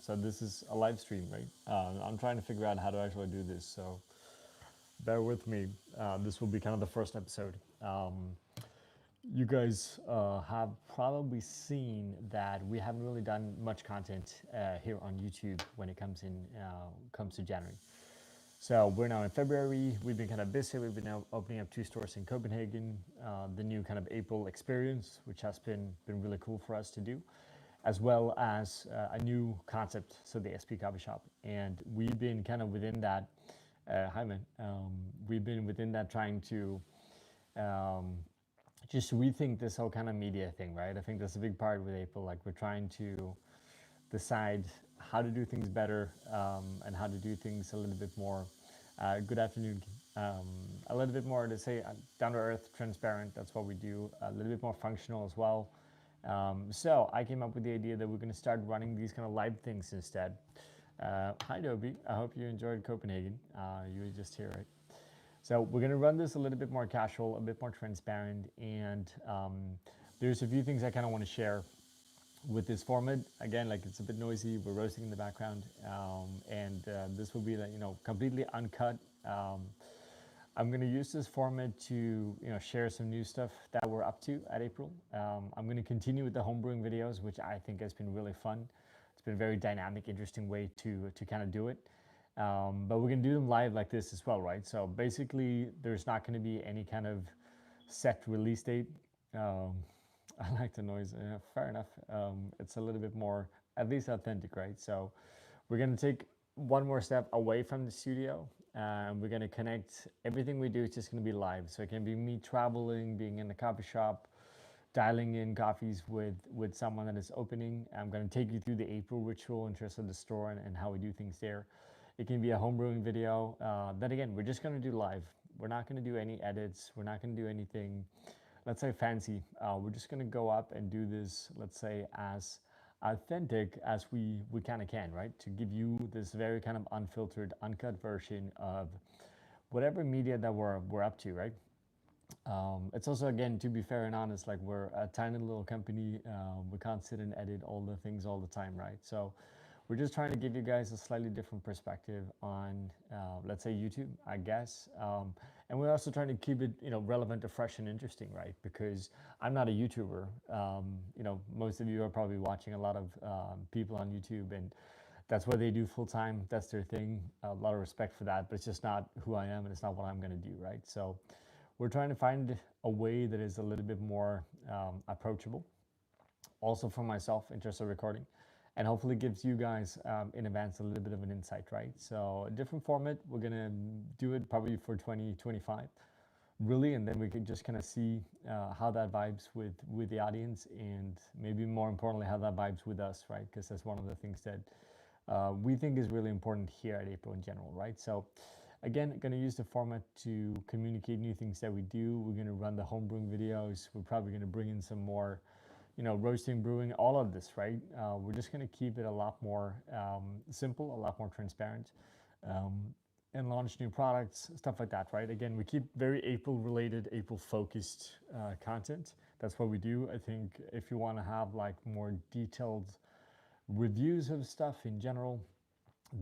So this is a live stream, right? I'm trying to figure out how to actually do this, so bear with me. This will be kind of the first episode. You guys have probably seen that we haven't really done much content here on YouTube when it comes to January. So we're now in February. We've been kind of busy. We've been now opening up 2 stores in Copenhagen. The new kind of April experience, which has been really cool for us to do, as well as a new concept, so the SP Coffee Shop. And we've been kind of within that. Hi man. We've been within that trying to um, just rethink this whole kind of media thing, right? I think that's a big part with April. Like we're trying to decide how to do things better and how to do things a little bit more. Good afternoon. A little bit more to say down to earth, transparent. That's what we do. A little bit more functional as well. So I came up with the idea that we're going to start running these kind of live things instead. Hi, Dobie. I hope you enjoyed Copenhagen. You were just here, right? So we're going to run this a little bit more casual, a bit more transparent, and there's a few things I kind of want to share with this format. Again, like it's a bit noisy. We're roasting in the background, and this will be like completely uncut. I'm going to use this format to share some new stuff that we're up to at April. I'm going to continue with the homebrewing videos, which I think has been really fun. It's been a very dynamic, interesting way to kind of do it. But we're going to do them live like this as well, right? So basically, there's not going to be any kind of set release date. I like the noise. Fair enough. It's a little bit more, at least authentic, right? So we're going to take one more step away from the studio. And we're going to connect everything we do. It's just going to be live. So it can be me traveling, being in the coffee shop, dialing in coffees with someone that is opening. I'm going to take you through the April ritual in terms of the store and how we do things there. It can be a homebrewing video. That again, we're just going to do live. We're not going to do any edits. We're not going to do anything, let's say, fancy. We're just going to go up and do this, let's say, as authentic as we kind of can, right? To give you this very kind of unfiltered, uncut version of whatever media that we're up to, right? It's also, again, to be fair and honest, like we're a tiny little company. We can't sit and edit all the things all the time, right? So we're just trying to give you guys a slightly different perspective on, let's say, YouTube, I guess. And we're also trying to keep it, relevant to fresh and interesting, right? Because I'm not a YouTuber. Most of you are probably watching a lot of people on YouTube, and that's what they do full time. That's their thing. A lot of respect for that, but it's just not who I am, and it's not what I'm going to do, right? So we're trying to find a way that is a little bit more approachable, also for myself in terms of recording, and hopefully gives you guys in advance a little bit of an insight, right? So a different format. We're gonna do it probably for 2025, really, and then we can just kind of see how that vibes with the audience, and maybe more importantly, how that vibes with us, right? Because that's one of the things that we think is really important here at April in general, right? So again, going to use the format to communicate new things that we do. We're going to run the homebrewing videos. We're probably going to bring in some more, roasting, brewing, all of this, right? We're just going to keep it a lot more simple, a lot more transparent, and launch new products, stuff like that, right? Again, we keep very April-related, April-focused content. That's what we do. I think if you want to have like more detailed reviews of stuff in general,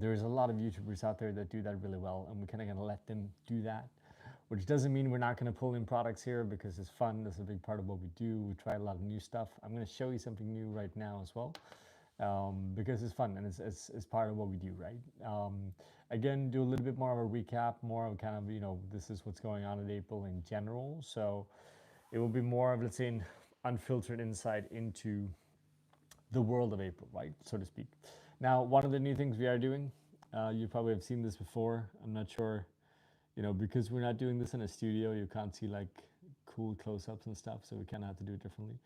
there's a lot of YouTubers out there that do that really well, and we're kind of going to let them do that, which doesn't mean we're not going to pull in products here, because it's fun. That's a big part of what we do. We try a lot of new stuff. I'm going to show you something new right now as well, because it's fun, and it's part of what we do, right? Again, do a little bit more of a recap, more of kind of, this is what's going on in April in general. So it will be more of, let's say, an unfiltered insight into the world of April, right, so to speak. Now, one of the new things we are doing, you probably have seen this before. I'm not sure, because we're not doing this in a studio, you can't see like cool close-ups and stuff, so we kind of have to do it differently.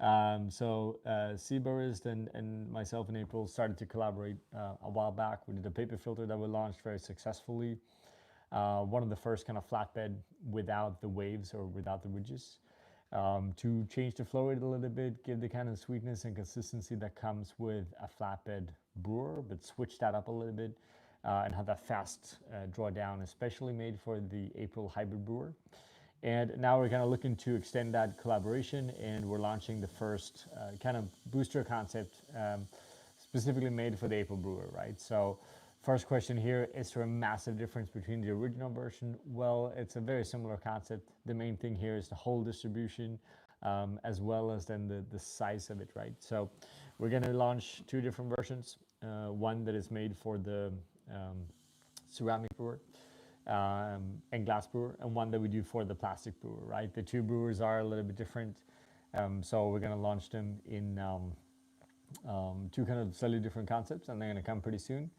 Seabarist and myself in April started to collaborate a while back. We did a paper filter that we launched very successfully. One of the first kind of flatbed without the waves or without the ridges. To change the flow rate a little bit, give the kind of sweetness and consistency that comes with a flatbed brewer, but switch that up a little bit and have that fast drawdown, especially made for the April hybrid brewer. And now we're kind of looking to extend that collaboration, and we're launching the first kind of booster concept, specifically made for the April brewer, right? So first question here, is there a massive difference between the original version? Well, it's a very similar concept. The main thing here is the whole distribution, as well as then the size of it, right? So we're going to launch two different versions. One that is made for the um, ceramic brewer, and glass brewer, and one that we do for the plastic brewer, right? The two brewers are a little bit different. So we're going to launch them in two kind of slightly different concepts, and they're going to come pretty soon.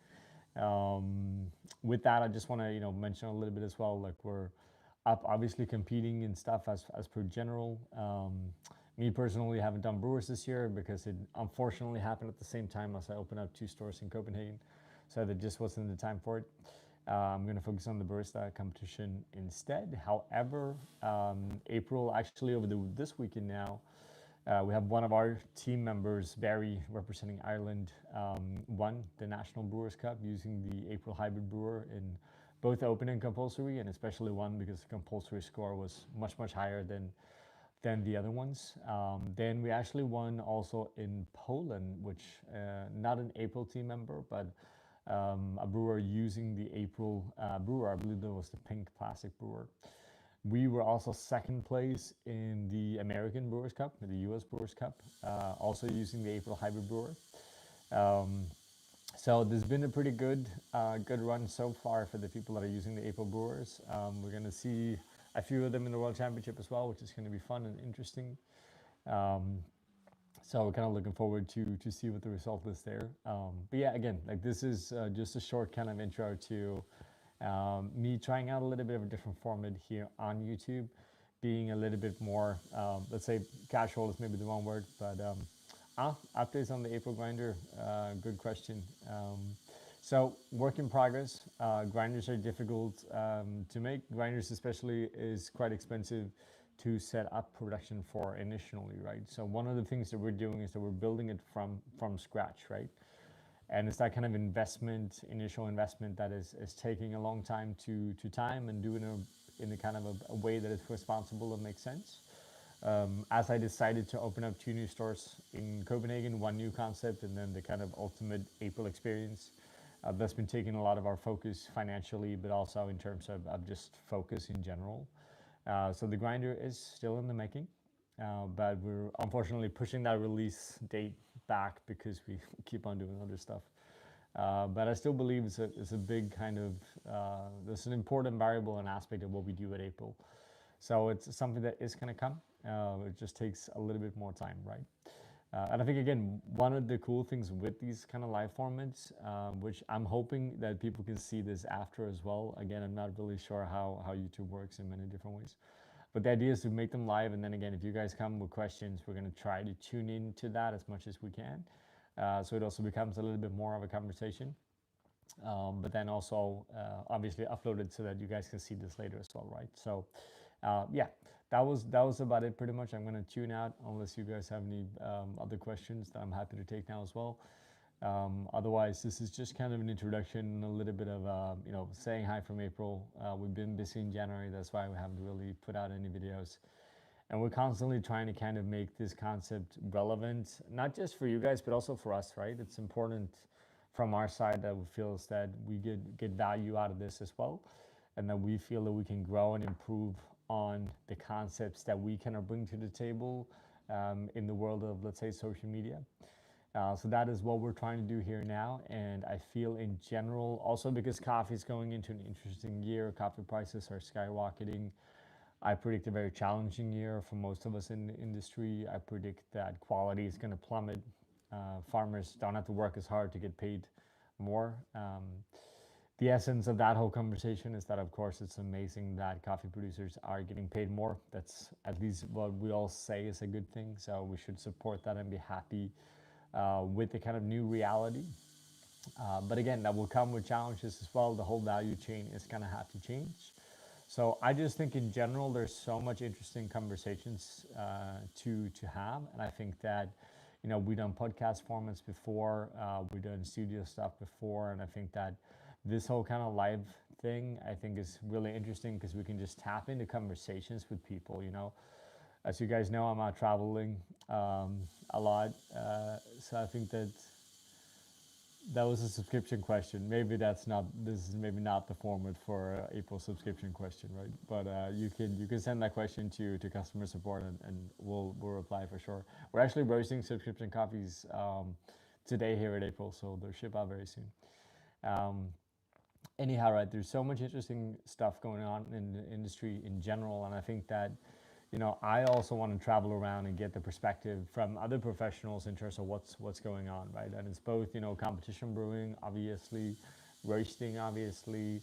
Um, with that, I just want to mention a little bit as well. Like, we're up obviously competing and stuff as per general. Me personally haven't done brewers this year because it unfortunately happened at the same time as I opened up two stores in Copenhagen, so there just wasn't the time for it. I'm going to focus on the barista competition instead. However, April, actually over this weekend now, we have one of our team members, Barry, representing Ireland, won the National Brewers Cup using the April Hybrid Brewer in both open and compulsory, and especially won because the compulsory score was much, much higher than the other ones. Then we actually won also in Poland, which not an April team member, but a brewer using the April brewer. I believe that was the pink plastic brewer. We were also second place in the American Brewers Cup, the US Brewers Cup, also using the April Hybrid Brewer. Um, so there's been a pretty good run so far for the people that are using the April Brewers. We're going to see a few of them in the World Championship as well, which is going to be fun and interesting. Um, so we're kind of looking forward to see what the result is there. But yeah, again, like, this is just a short kind of intro to me trying out a little bit of a different format here on YouTube, being a little bit more, let's say, casual is maybe the wrong word, but updates on the April grinder. Good question. So work in progress. Grinders are difficult to make. Grinders especially is quite expensive to set up production for initially, right? So one of the things that we're doing is that we're building it from scratch, right? And it's that kind of investment, initial investment, that is taking a long time to time, and doing it in a kind of a way that is responsible and makes sense. As I decided to open up two new stores in Copenhagen, one new concept, and then the kind of ultimate April experience, that's been taking a lot of our focus financially, but also in terms of just focus in general. So the grinder is still in the making, but we're unfortunately pushing that release date back because we keep on doing other stuff. But I still believe it's a big kind of, there's an important variable and aspect of what we do at April. So it's something that is going to come. It just takes a little bit more time, right? And I think, again, one of the cool things with these kind of live formats, which I'm hoping that people can see this after as well. Again, I'm not really sure how YouTube works in many different ways. But the idea is to make them live, and then again, if you guys come with questions, we're going to try to tune into that as much as we can. So it also becomes a little bit more of a conversation. But then also, obviously, uploaded so that you guys can see this later as well, right? So, yeah, that was about it pretty much. I'm going to tune out unless you guys have any other questions that I'm happy to take now as well. Otherwise, this is just kind of an introduction, a little bit of saying hi from April. We've been busy in January, that's why we haven't really put out any videos. And we're constantly trying to kind of make this concept relevant, not just for you guys, but also for us, right? It's important from our side that we feel that we get value out of this as well, and that we feel that we can grow and improve on the concepts that we kind of bring to the table in the world of, let's say, social media. So that is what we're trying to do here now. And I feel in general, also because coffee is going into an interesting year, coffee prices are skyrocketing. I predict a very challenging year for most of us in the industry. I predict that quality is going to plummet. Farmers don't have to work as hard to get paid more. The essence of that whole conversation is that, of course, it's amazing that coffee producers are getting paid more. That's at least what we all say is a good thing. So we should support that and be happy with the kind of new reality. But again, that will come with challenges as well. The whole value chain is going to have to change. So I just think in general, there's so much interesting conversations to have. And I think that, we've done podcast formats before, we've done studio stuff before. And I think that this whole kind of live thing, I think, is really interesting because we can just tap into conversations with people, As you guys know, I'm out traveling a lot. So I think that That was a subscription question. Maybe that's not. This is maybe not the format for April subscription question, right? But you can send that question to customer support, and we'll reply for sure. We're actually roasting subscription coffees today here at April, so they'll ship out very soon. Um, Anyhow, right, there's so much interesting stuff going on in the industry in general, and I think that, I also want to travel around and get the perspective from other professionals in terms of what's going on, right? And it's both, competition brewing, obviously, roasting, obviously,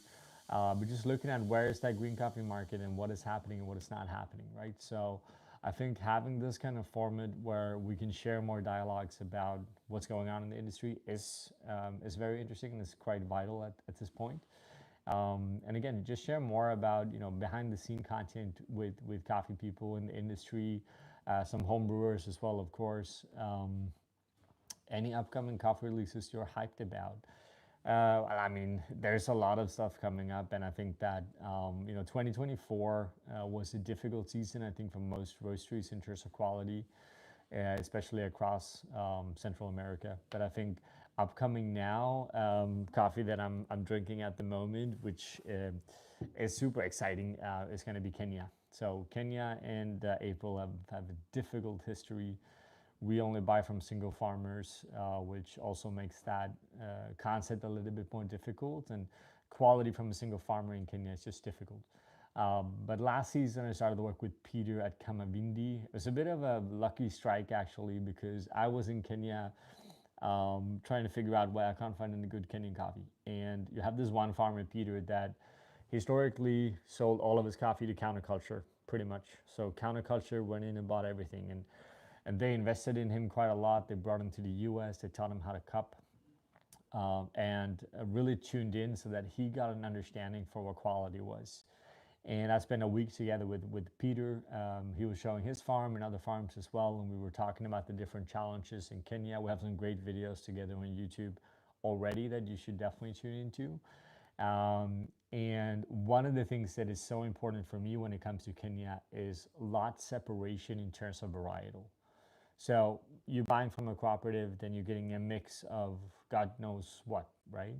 but just looking at where is that green coffee market and what is happening and what is not happening, right? So I think having this kind of format where we can share more dialogues about what's going on in the industry is very interesting and is quite vital at this point. And again, just share more about behind the scene content with coffee people in the industry, some home brewers as well, of course. Any upcoming coffee releases you're hyped about? Well, I mean, there's a lot of stuff coming up, and I think that 2024 was a difficult season. I think for most roasteries in terms of quality, especially across Central America. But I think upcoming now, coffee that I'm drinking at the moment, which is super exciting, is going to be Kenya. So Kenya and April have a difficult history. We only buy from single farmers, which also makes that concept a little bit more difficult. And quality from a single farmer in Kenya is just difficult. But last season, I started to work with Peter at Kamavindi. It was a bit of a lucky strike, actually, because I was in Kenya trying to figure out why I can't find any good Kenyan coffee. And you have this one farmer, Peter, that historically sold all of his coffee to counterculture, pretty much. So counterculture went in and bought everything. And they invested in him quite a lot. They brought him to the US, they taught him how to cup, and really tuned in so that he got an understanding for what quality was. And I spent a week together with Peter. He was showing his farm and other farms as well, and we were talking about the different challenges in Kenya. We have some great videos together on YouTube already that you should definitely tune into. And one of the things that is so important for me when it comes to Kenya is lot separation in terms of varietal. So you're buying from a cooperative, then you're getting a mix of God knows what, right?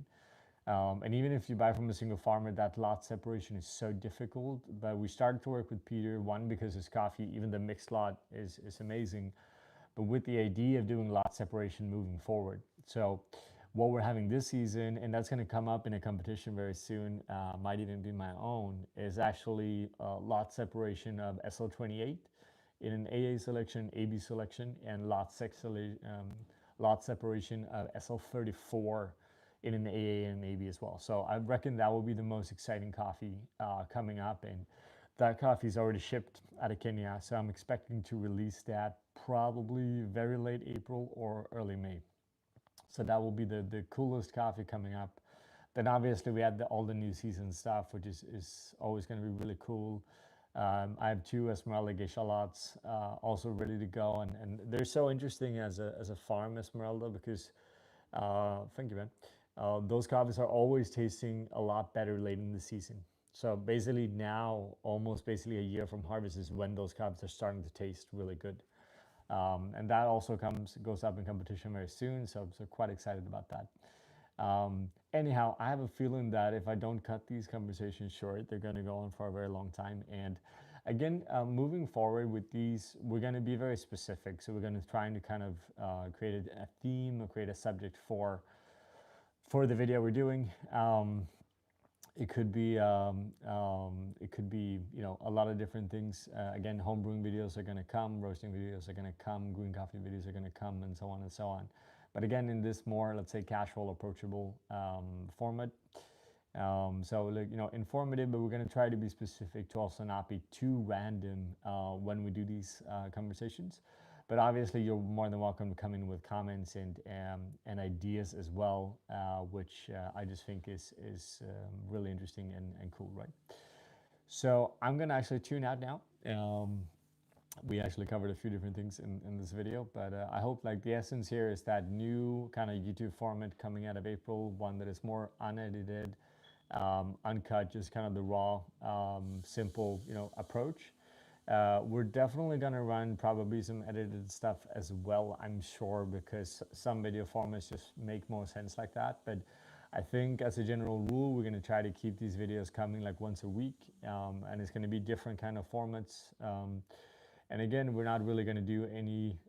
And even if you buy from a single farmer, that lot separation is so difficult. But we started to work with Peter, one, because his coffee, even the mixed lot, is amazing, but with the idea of doing lot separation moving forward. So what we're having this season, and that's going to come up in a competition very soon, might even be my own, is actually lot separation of SL28 in an AA selection, AB selection, and lot separation of SL34 in an AA and AB as well. So I reckon that will be the most exciting coffee coming up, and that coffee is already shipped out of Kenya. So I'm expecting to release that probably very late April or early May. So that will be the coolest coffee coming up. Then obviously we had all the new season stuff, which is always going to be really cool. I have two Esmeralda Geisha lots also ready to go, and they're so interesting as a farm Esmeralda because, thank you, man. Those coffees are always tasting a lot better late in the season. So basically now, almost basically a year from harvest is when those coffees are starting to taste really good. And that also goes up in competition very soon, so quite excited about that. Anyhow, I have a feeling that if I don't cut these conversations short, they're going to go on for a very long time. And again, moving forward with these, we're going to be very specific. So we're going to try to kind of create a theme or create a subject for the video we're doing. It could be a lot of different things. Again, home brewing videos are going to come, roasting videos are going to come, green coffee videos are going to come, and so on and so on. But again, in this more, let's say, casual, approachable format. So like, informative, but we're going to try to be specific to also not be too random when we do these conversations. But obviously, you're more than welcome to come in with comments and ideas as well, which I just think is really interesting and cool, right? So I'm going to actually tune out now. We actually covered a few different things in this video, but I hope like the essence here is that new kind of YouTube format coming out of April, one that is more unedited, uncut, just kind of the raw, simple, approach. We're definitely gonna run probably some edited stuff as well, I'm sure, because some video formats just make more sense like that. But I think as a general rule, we're gonna try to keep these videos coming like once a week, and it's gonna be different kind of formats. And again, we're not really gonna do any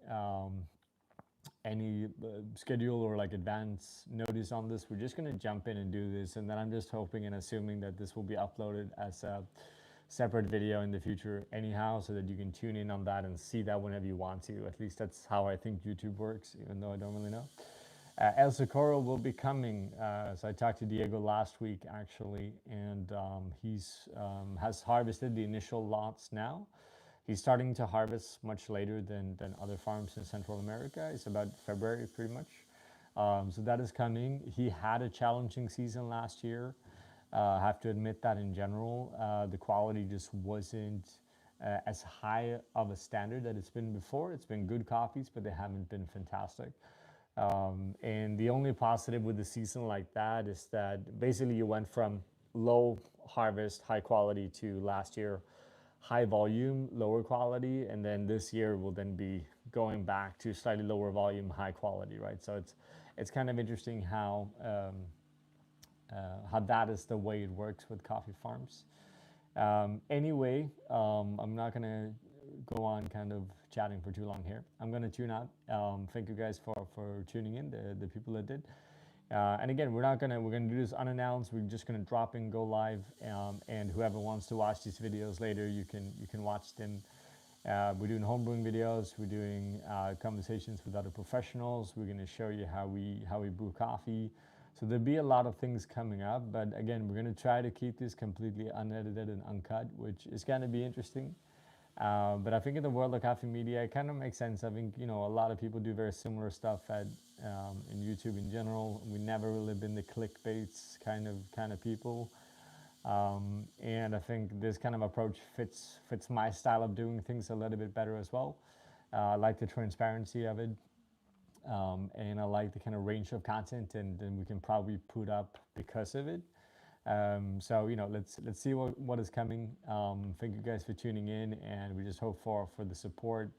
schedule or like advance notice on this. We're just going to jump in and do this, and then I'm just hoping and assuming that this will be uploaded as a separate video in the future anyhow, so that you can tune in on that and see that whenever you want to. At least that's how I think YouTube works, even though I don't really know. El Socorro will be coming. So I talked to Diego last week actually, and he's has harvested the initial lots now. He's starting to harvest much later than other farms in Central America. It's about February pretty much. So that is coming. He had a challenging season last year. I have to admit that in general, the quality just wasn't as high of a standard that it's been before. It's been good coffees, but they haven't been fantastic. And the only positive with the season like that is that basically you went from low harvest, high quality to last year high volume, lower quality, and then this year will then be going back to slightly lower volume, high quality, right? So it's kind of interesting how that is the way it works with coffee farms. Anyway, I'm not gonna go on kind of chatting for too long here. I'm gonna tune out. Thank you guys for tuning in, the people that did. And again, we're gonna do this unannounced. We're just gonna drop in, go live, and whoever wants to watch these videos later, you can watch them. We're doing homebrewing videos. We're doing conversations with other professionals. We're gonna show you how we brew coffee. So there'll be a lot of things coming up. But again, we're gonna try to keep this completely unedited and uncut, which is gonna be interesting. But I think in the world of coffee media, it kind of makes sense. I think a lot of people do very similar stuff in YouTube in general. We never really been the clickbaits kind of people, and I think this kind of approach fits my style of doing things a little bit better as well. I like the transparency of it, and I like the kind of range of content, and then we can probably put up because of it. So let's see what is coming. Thank you guys for tuning in, and we just hope for the support.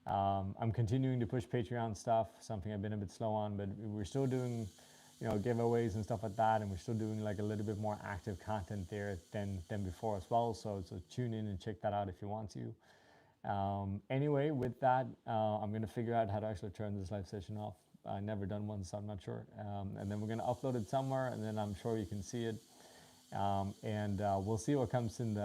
I'm continuing to push Patreon stuff, something I've been a bit slow on, but we're still doing giveaways and stuff like that, and we're still doing like a little bit more active content there than before as well. So tune in and check that out if you want to. Anyway, with that, I'm gonna figure out how to actually turn this live session off. I've never done one, so I'm not sure. And then we're gonna upload it somewhere, and then I'm sure you can see it. And we'll see what comes in the